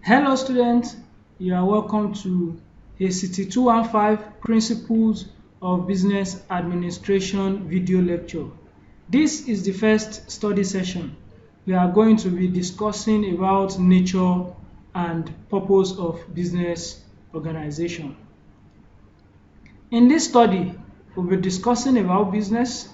Hello students, you are welcome to ACT 215 Principles of Business Administration video lecture. This is the first study session. We are going to be discussing about nature and purpose of business organization. In this study, we'll be discussing about business.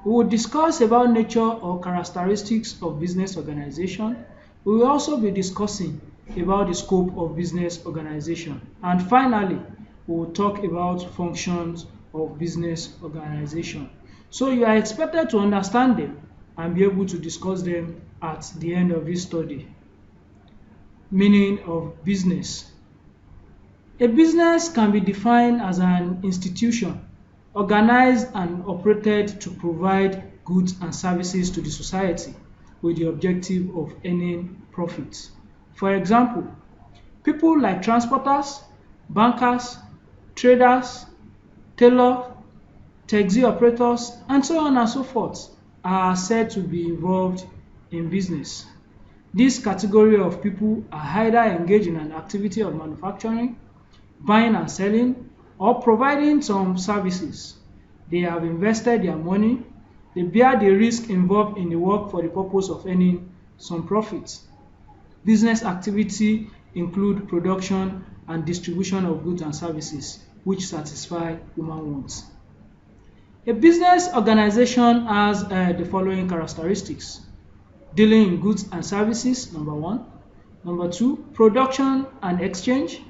We will discuss about nature or characteristics of business organization. We will also be discussing about the scope of business organization. And finally, we will talk about functions of business organization. So you are expected to understand them and be able to discuss them at the end of this study. Meaning of business. A business can be defined as an institution organized and operated to provide goods and services to the society with the objective of earning profit. For example, people like transporters, bankers, traders, tailors, taxi operators, and so on and so forth are said to be involved in business. This category of people are either engaged in an activity of manufacturing, buying and selling, or providing some services. They have invested their money, they bear the risk involved in the work for the purpose of earning some profits. Business activity include production and distribution of goods and services which satisfy human wants. A business organization has the following characteristics: dealing in goods and services, number one. Number two, production and exchange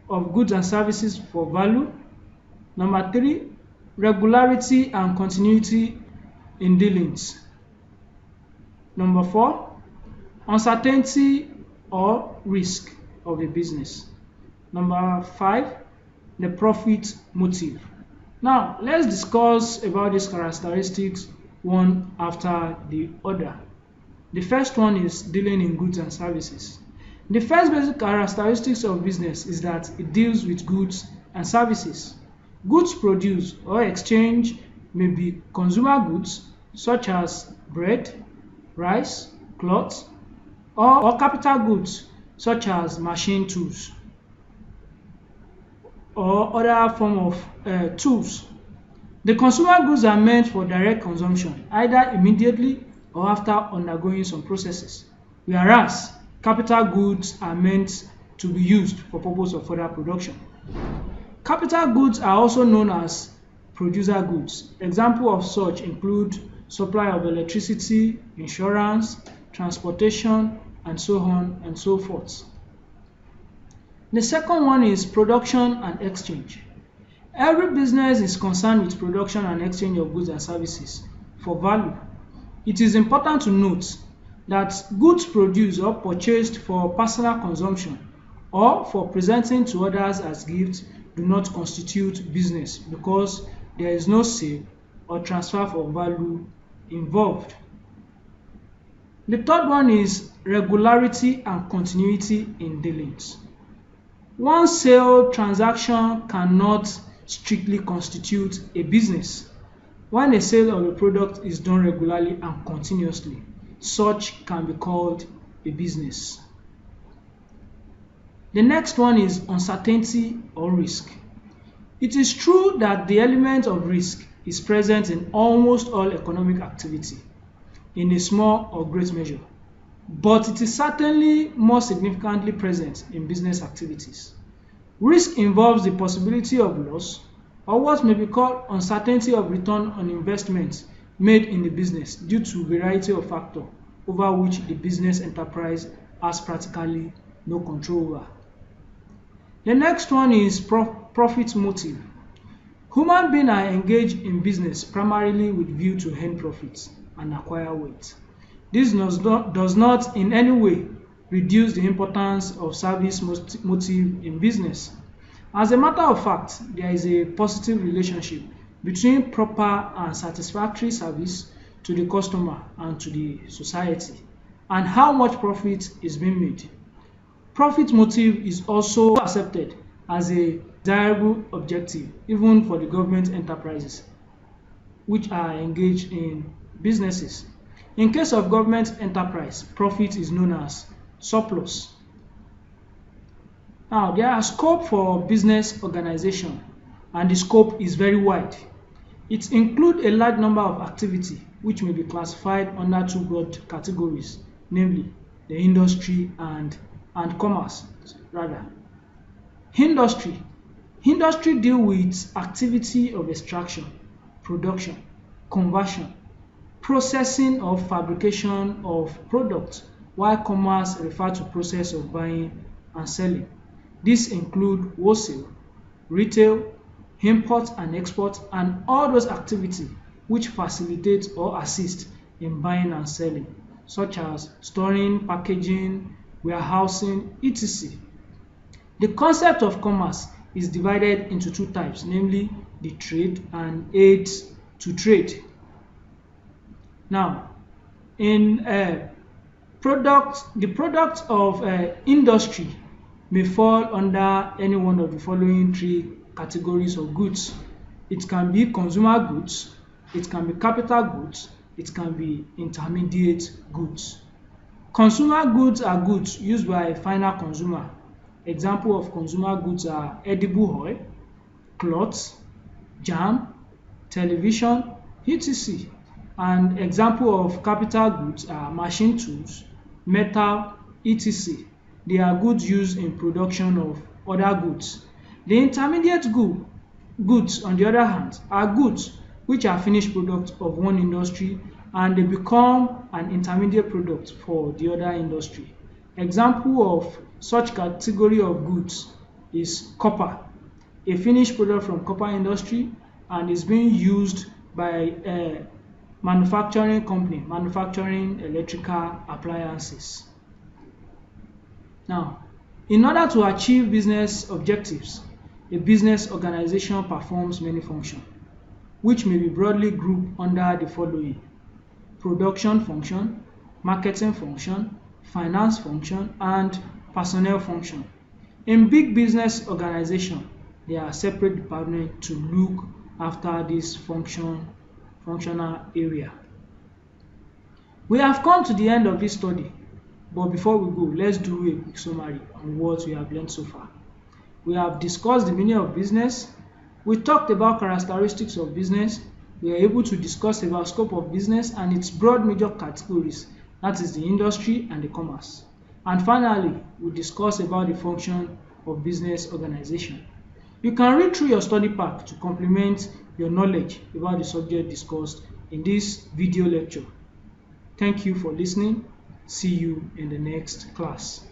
of goods and services for value. Number three, regularity and continuity in dealings. Number four, uncertainty or risk of a business. Number five, the profit motive. Now, let's discuss about these characteristics one after the other. The first one is dealing in goods and services. The first basic characteristics of business is that it deals with goods and services. Goods produced or exchanged may be consumer goods such as bread, rice, cloth, or capital goods such as machine tools or other form of tools. The consumer goods are meant for direct consumption, either immediately or after undergoing some processes, whereas capital goods are meant to be used for purpose of further production. Capital goods are also known as producer goods. Examples of such include supply of electricity, insurance, transportation, and so on and so forth. The second one is production and exchange. Every business is concerned with production and exchange of goods and services for value. It is important to note that goods produced or purchased for personal consumption or for presenting to others as gifts do not constitute business because there is no sale or transfer of value involved. The third one is regularity and continuity in dealings. One sale transaction cannot strictly constitute a business. When a sale of a product is done regularly and continuously, such can be called a business. The next one is uncertainty or risk. It is true that the element of risk is present in almost all economic activity, in a small or great measure, but it is certainly more significantly present in business activities. Risk involves the possibility of loss or what may be called uncertainty of return on investment made in the business due to a variety of factors over which the business enterprise has practically no control over. The next one is profit motive. Human beings are engaged in business primarily with view to earn profits and acquire wealth. This does not in any way reduce the importance of service motive in business. As a matter of fact, there is a positive relationship between proper and satisfactory service to the customer and to the society, and how much profit is being made. Profit motive is also accepted as a desirable objective even for the government enterprises which are engaged in businesses. In case of government enterprise, profit is known as surplus. Now, there are scope for business organization, and the scope is very wide. It includes a large number of activity which may be classified under two broad categories, namely the industry and commerce rather. Industry. Industry deal with activity of extraction, production, conversion, processing or fabrication of products, while commerce refer to process of buying and selling. This include wholesale, retail, import and export, and all those activities which facilitate or assist in buying and selling, such as storing, packaging, warehousing, etc. The concept of commerce is divided into two types, namely the trade and aids to trade. Now, in the product of industry may fall under any one of the following three categories of goods. It can be consumer goods, it can be capital goods, it can be intermediate goods. Consumer goods are goods used by a final consumer. Example of consumer goods are edible oil, cloths, jam, television, etc. And example of capital goods are machine tools, metal, etc. They are goods used in production of other goods. The intermediate goods, on the other hand, are goods which are finished products of one industry and they become an intermediate product for the other industry. Example of such category of goods is copper, a finished product from copper industry and is being used by a manufacturing company manufacturing electrical appliances. Now, in order to achieve business objectives, a business organization performs many functions, which may be broadly grouped under the following: production function, marketing function, finance function, and personnel function. In big business organization, there are separate departments to look after this functional area. We have come to the end of this study, but before we go, let's do a quick summary on what we have learned so far. We have discussed the meaning of business, we talked about characteristics of business, we are able to discuss about scope of business and its broad major categories, that is the industry and the commerce. And finally, we discussed about the function of business organization. You can read through your study pack to complement your knowledge about the subject discussed in this video lecture. Thank you for listening. See you in the next class.